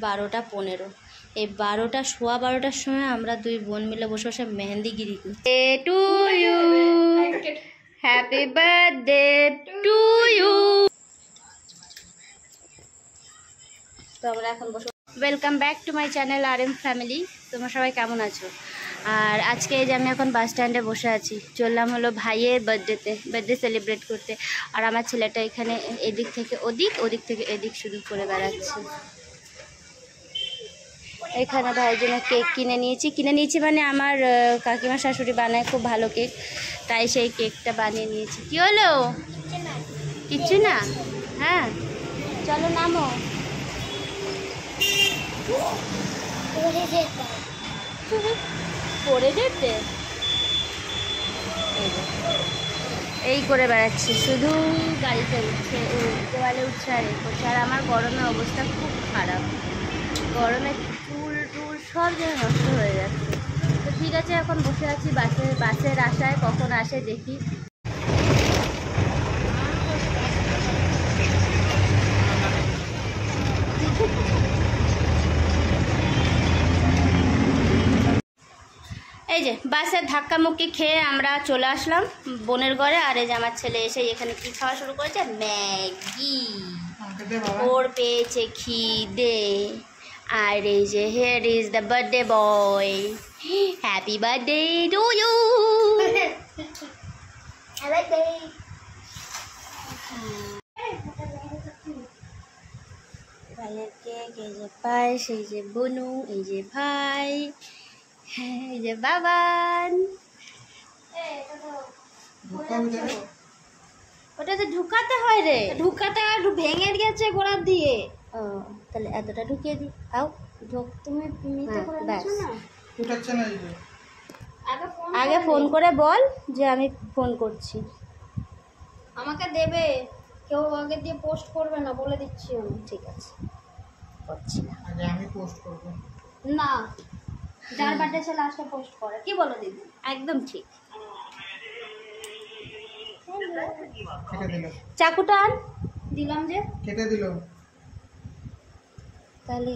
12:15। এই 12টা সোয়া 12টার সময় আমরা দুই বোন মিলে বসে বসে মেহেন্দিগিরি করি। To you, happy birthday to you. তো আমরা এখন বসে। Welcome back to my channel RM family. তোমরা সবাই কেমন আছো? আর আজকে এই যে আমি এখন বাস স্ট্যান্ডে বসে আছি, চললাম হলো ভাইয়ের বার্থডে সেলিব্রেট করতে। আর আমার ছেলেটা এখানে এদিক থেকে ওদিক, ওদিক থেকে এদিক শুধু করে বেড়াচ্ছে। এখানে ভাইয়ের জন্য কেক কিনে নিয়েছি মানে আমার কাকিমা শাশুড়ি বানায় খুব ভালো কেক, তাই সেই কেকটা বানিয়ে নিয়েছি। কি হলো? কিচ্ছু না? হ্যাঁ চলো নামো। পড়ে যেতে এই করে বেড়াচ্ছে, শুধু গাড়িতে উঠছে, দেওয়ালে উঠছে আর এই করছে। আর আমার গরমে অবস্থা খুব খারাপ, গরমে চুল সব যেন নষ্ট হয়ে যাচ্ছে। তো ঠিক আছে, এখন বসে আছি বাসের আশায়, কখন আসে দেখি। এই যে বাসের ধাক্কামুক্কি খেয়ে আমরা চলে আসলাম বোনের ঘরে। আর এই যে আমার ছেলে এসে এখানে কি খাওয়া শুরু করেছে, ম্যাগি। ওর পেয়েছে খিদে। আর এই যে here is the birthday boy, happy birthday to you. ভাইয়ের কেক, এই যে পায়েস, এই যে বনু, এই যে ভাই, এই যে বাবান। ওটা তো ঢুকাতে হয় রে, ঢুকাতে ভেঙে গেছে গোড়ার দিয়ে। ও তাহলে এতটা ঢুকিয়ে দি। আও ঢোক, তুমি আগে ফোন করে বল যে আমি ফোন করছি। আমাকে দেবে, কেউ আগে দিয়ে পোস্ট করবে না, বলে দিচ্ছি আমি। ঠিক আছে, করছি না। আগে আমি পোস্ট করব না, যার বার্থডে সে লাস্টে পোস্ট করে। কি বলো দিদি? একদম ঠিক। কেটে দিল, চাকুটা আন। দিলাম যে, কেটে দিল। তাহলে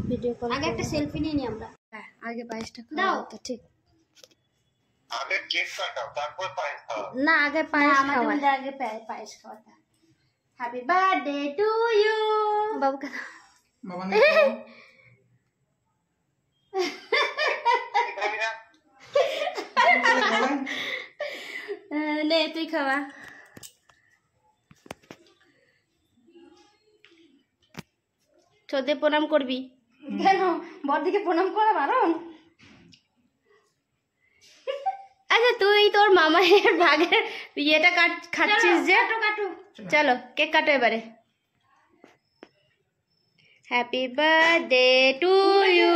ভিডিও কল আগে একটা সেলফি নিয়ে নি আমরা। হ্যাঁ, আগে পায়েসটা দাও। তো ঠিক আগে কেক কাটাও, তারপর পায়েস খাও। না, আগে পায়েস খাওয়া। আমাদের আগে পায়েস খাওয়াটা। Happy birthday to you. বাবুকে বাবা নে তুই খাওয়া। ছোটদের প্রণাম করবি কেন? বড়দিকে প্রণাম করা বারণ? আচ্ছা, তুই তোর মামার ভাগের ইয়েটা খাচ্ছিস যে। কাটো। চলো কেক কাটো এবারে। Happy birthday to you,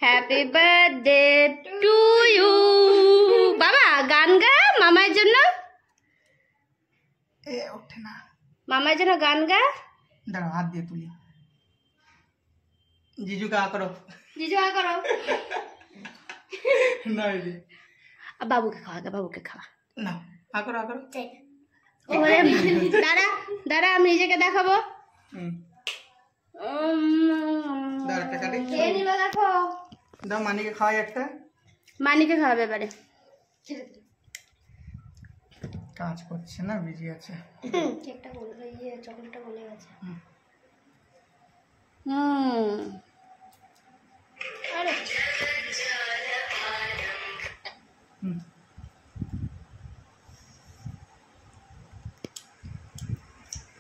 happy birthday to you. বাবা গান গা মামার জন্য, এ ওঠে না। মামার জন্য গান গা। দাঁড়াও, হাত দিয়ে তুলি। জিজু কা করো, জিজু আ করো। না দিদি, বাবুকে খাওয়া, বাবুকে খাওয়া। না আ করো। ওরে দাঁড়া আমি নিজেকে দেখাবো। দাঁড়া একটা কাটি। খেয়ে নিবে দেখো। দাও মানিকে খাওয়াই একটা। মানিকে খাওয়াবে এবারে। কাজ করছে না, বিজি আছে। কেকটা বলে চকলেটটা বলে গেছে। আরে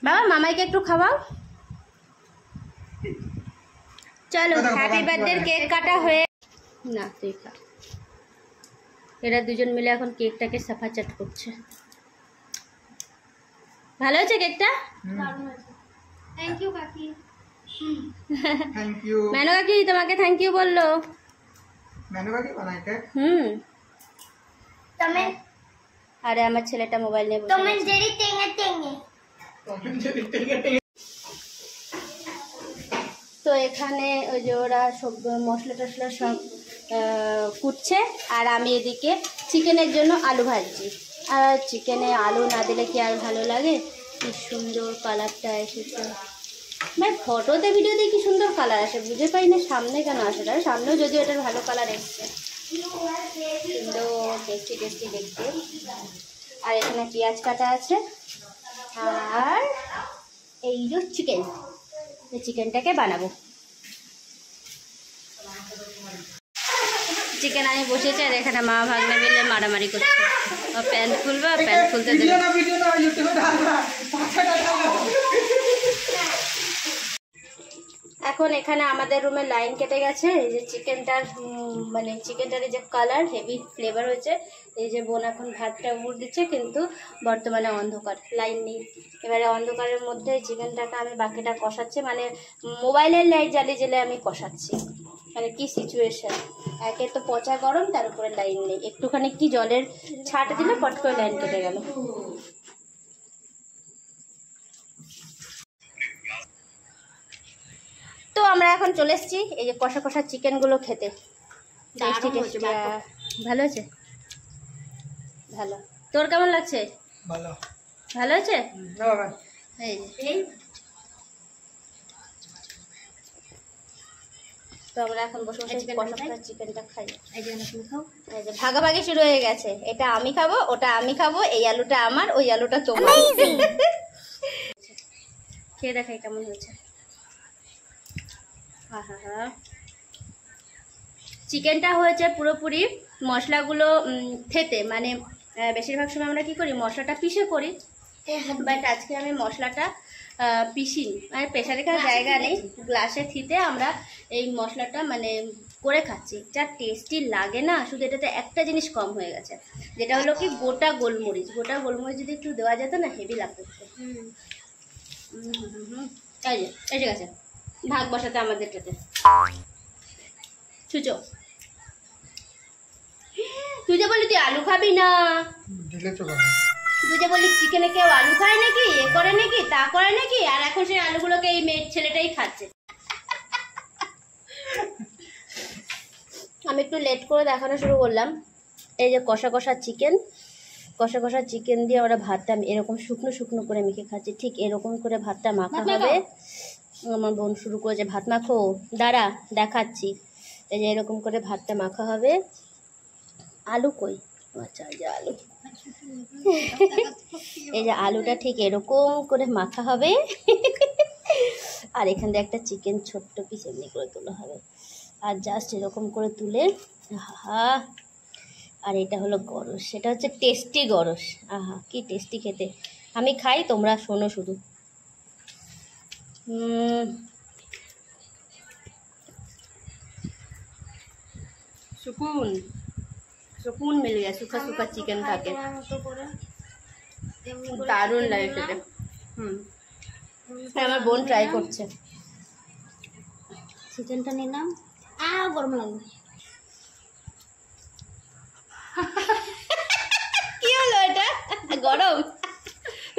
বাবা মামাইকে একটু খাওয়াও। চলো, হ্যাপি বার্থডে কেক কাটা হয়ে না, তুই খা। এরা দুজন মিলে এখন কেকটাকে সাফাচাট করছে। ভালো হয়েছে কেকটা? দারুণ আছে। থ্যাংক ইউ কাকি। Thank you. মেনু কাকি তোমাকে থ্যাংক ইউ বললো। মেনু কাকি বানাই কেক। তুমি আরে আমার ছেলেটা মোবাইল নিয়ে বসে আছে। জেরি টেঙ্গে তো এখানে ওই যে ওরা সব মশলা টশলা সব কুটছে, আর আমি এদিকে চিকেনের জন্য আলু ভাজছি। আর চিকেনে আলু না দিলে কি আর ভালো লাগে? কি সুন্দর কালারটা এসেছে। ভাই ফটোতে ভিডিওতে কি সুন্দর কালার আসে, বুঝে পাই না সামনে কেন আসে না। সামনেও যদিও এটার ভালো কালার এসছে, সুন্দর টেস্টি টেস্টি দেখতে। আর এখানে পেঁয়াজ কাটা আছে, আর এই যে চিকেন, এই চিকেনটাকে বানাবো। চিকেন আমি বসেছি, আর এখানে মা ভাগ্নে মিলে মারামারি করছে। প্যান্ট খুলবে, প্যান্ট খুলতে দেবে। এখন এখানে আমাদের রুমে লাইন কেটে গেছে। এই যে চিকেনটার মানে চিকেনটার যে কালার হেভি ফ্লেভার হয়েছে। এই যে বোন এখন ভাতটা উপর দিচ্ছে, কিন্তু বর্তমানে অন্ধকার, লাইন নেই। এবারে অন্ধকারের মধ্যে চিকেনটাকে আমি বাকিটা কষাচ্ছি, মানে মোবাইলের লাইট জ্বালিয়ে আমি কষাচ্ছি। মানে কি সিচুয়েশন, একে তো পচা গরম, তার উপরে লাইন নেই। একটুখানি কি জলের ছাট দিলে পট করে লাইন কেটে গেল। তো আমরা এখন চলে এসেছি এই যে কষা কষা চিকেনগুলো খেতে। টেস্টি টেস্টি, ভালো হয়েছে? ভালো। তোর কেমন লাগছে? ভালো। ভালো হয়েছে? এই তো আমরা এখন বসে বসে কষা কষা চিকেনটা খাই। এই যে ভাগাভাগি শুরু হয়ে গেছে, এটা আমি খাবো, ওটা আমি খাবো, এই আলুটা আমার, ওই আলুটা তোমার। খেয়ে দেখাই কেমন হয়েছে। চিকেনটা হয়েছে পুরোপুরি মশলাগুলো খেতে, মানে বেশিরভাগ সময় আমরা কি করি, মশলাটা পিষে করি, বাট আজকে আমি মশলাটা পিষিনি, মানে প্রেসারে খাওয়ার জায়গা নেই, গ্লাসে থিতে আমরা এই মশলাটা মানে করে খাচ্ছি। যা টেস্টি লাগে না, শুধু এটাতে একটা জিনিস কম হয়ে গেছে, যেটা হলো কি গোটা গোলমরিচ। গোটা গোলমরিচ যদি একটু দেওয়া যেত না, হেভি লাগতো। এই যে এসে গেছে ভাগ বসাতে আমাদেরটাতে। ছুচো, তুই যে বলি তুই আলু খাবি না, তুই যে বলি চিকেনে কেউ আলু খায় নাকি, এ করে নাকি, তা করে নাকি, আর এখন সেই আলুগুলোকে এই মেয়ের ছেলেটাই খাচ্ছে। আমি একটু লেট করে দেখানো শুরু করলাম। এই যে কষা কষা চিকেন, কষা কষা চিকেন দিয়ে আমরা ভাতটা এরকম শুকনো শুকনো করে মেখে খাচ্ছি। ঠিক এরকম করে ভাতটা মাখা হবে। আমার বোন শুরু করেছে ভাত মাখো, দাঁড়া দেখাচ্ছি। এই যে এরকম করে ভাতটা মাখা হবে। আলু কই? আচ্ছা এই যে আলু, এই যে আলুটা ঠিক এরকম করে মাখা হবে। আর এখান থেকে একটা চিকেন ছোট্ট পিস এমনি করে তোলা হবে, আর জাস্ট এরকম করে তুলে, আহা। আর এটা হলো গরস, সেটা হচ্ছে টেস্টি গরস। আহা কি টেস্টি খেতে। আমি খাই, তোমরা শোনো শুধু। सुकून सुकून मिल गया सूखा सूखा चिकन खा के, दारुण লাগে খেতে। আমার বোন ট্রাই করছে। চিকেনটা নিলাম, গরম লাগবে। কি হলো এটা? গরম?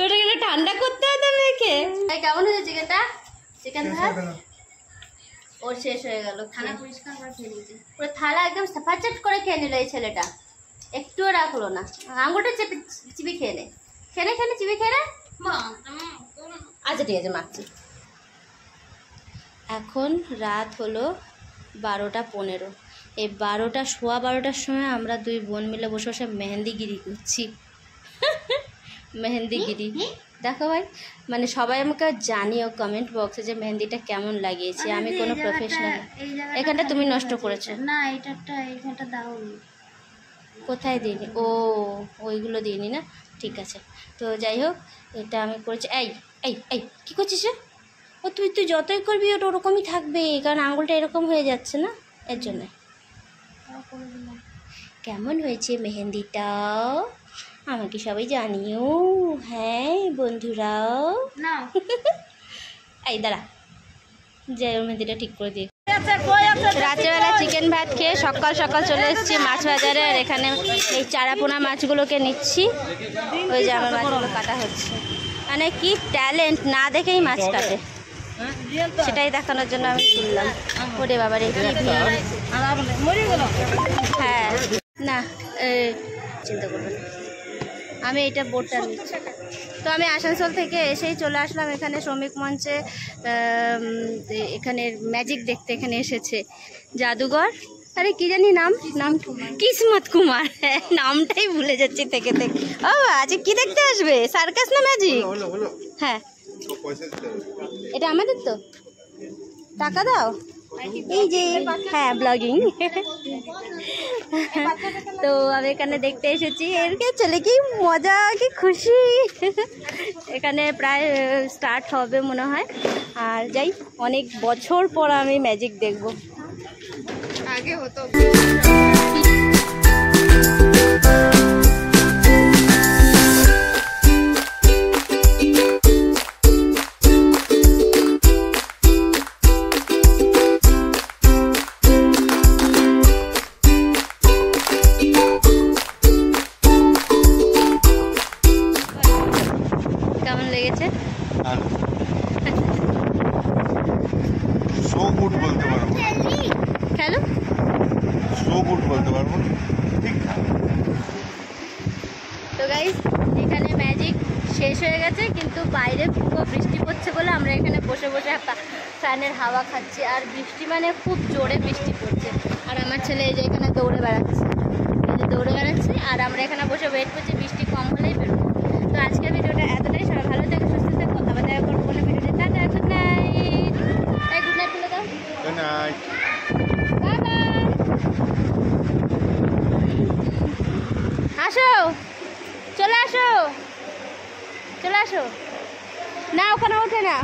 ওটা কিন্তু ঠান্ডা করতে হবে মেখে। কেমন হয়েছে চিকেনটা? চিকেন ভাত ওর শেষ হয়ে গেল, থালা পরিষ্কার করে খেয়ে নিয়েছে, পুরো থালা একদম সাফাচট করে খেয়ে নিল এই ছেলেটা, একটুও রাখলো না। আঙুলটা চেপে চিবি খেয়ে নে, খেয়ে নে চিবি খেয়ে নে। আচ্ছা ঠিক আছে মাখছি। এখন রাত হলো 12:15। এই 12টা সোয়া 12টার সময় আমরা দুই বোন মিলে বসে বসে মেহেন্দিগিরি করছি। মেহেন্দিগিরি দেখো ভাই, মানে সবাই আমাকে জানিও কমেন্ট বক্সে যে মেহেন্দিটা কেমন লাগিয়েছে। আমি কোনো প্রফেশনাল, এখানটা তুমি নষ্ট করেছো না, এইখানটা দাও। কোথায় দিইনি? ও ওইগুলো দিইনি না, ঠিক আছে। তো যাই হোক, এটা আমি করেছি। এই এই এই কী করছিস? ও তুই যতই করবি ওটা ওরকমই থাকবে, কারণ আঙুলটা এরকম হয়ে যাচ্ছে না, এর জন্যে। কেমন হয়েছে মেহেন্দিটা আমাকে সবাই জানিও, হ্যাঁ বন্ধুরাও। না এই দাঁড়া, যাই ওর মেহেন্দিটা ঠিক করে দিই। রাত্রেবেলা চিকেন ভাত খেয়ে সকাল সকাল চলে এসেছি মাছ বাজারে। আর এখানে এই চারাপোনা মাছগুলোকে নিচ্ছি। ওই যে আমার মাছগুলো কাটা হচ্ছে, মানে কি ট্যালেন্ট না দেখেই মাছ কাটে, সেটাই দেখানোর জন্য আমি শুনলাম। ওরে বাবারে কি ভিড়। হ্যাঁ না চিন্তা করবেন, আমি এইটা বোর্ডটা নিচ্ছি। তো আমি আসানসোল থেকে এসেই চলে আসলাম এখানে শ্রমিক মঞ্চে, এখানের ম্যাজিক দেখতে এখানে এসেছে জাদুঘর। আরে কি জানি নাম কিসমত কুমার, হ্যাঁ নামটাই ভুলে যাচ্ছি থেকে থেকে। ও আজকে কি দেখতে আসবে, সার্কাস না ম্যাজিক? হ্যাঁ এটা আমাদের তো, টাকা দাও। এই যে হ্যাঁ ব্লগিং। তো আমি এখানে দেখতে এসেছি, এরকে চলে কি মজা কি খুশি। এখানে প্রায় স্টার্ট হবে মনে হয়, আর যাই অনেক বছর পর আমি ম্যাজিক দেখব। আগে হতো লেগেছে। সো গুড বলতে পারবো, খেলো সো গুড বলতে পারবো ঠিকঠাক। তো গাইস এখানে ম্যাজিক শেষ হয়ে গেছে, কিন্তু বাইরে পুরো বৃষ্টি পড়ছে বলে আমরা এখানে বসে বসে ফ্যানের হাওয়া খাচ্ছি। আর বৃষ্টি মানে খুব জোরে বৃষ্টি পড়ছে, আর আমার ছেলে এই যে এখানে দৌড়ে বেড়াচ্ছে, আর আমরা এখানে বসে ওয়েট করছি বৃষ্টি কম হলেই বেরোবো। তো আজকের ভিডিওটা এতটাই, সবাই ভালো থেকে সুস্থ থাকবো, আবার দেখা করবো কোনো ভিডিওতে। Tata, good night. এই গুড নাইট বলে দাও। Good night. Bye bye. আসো, চলে আসো না, ওখানে ওঠে না।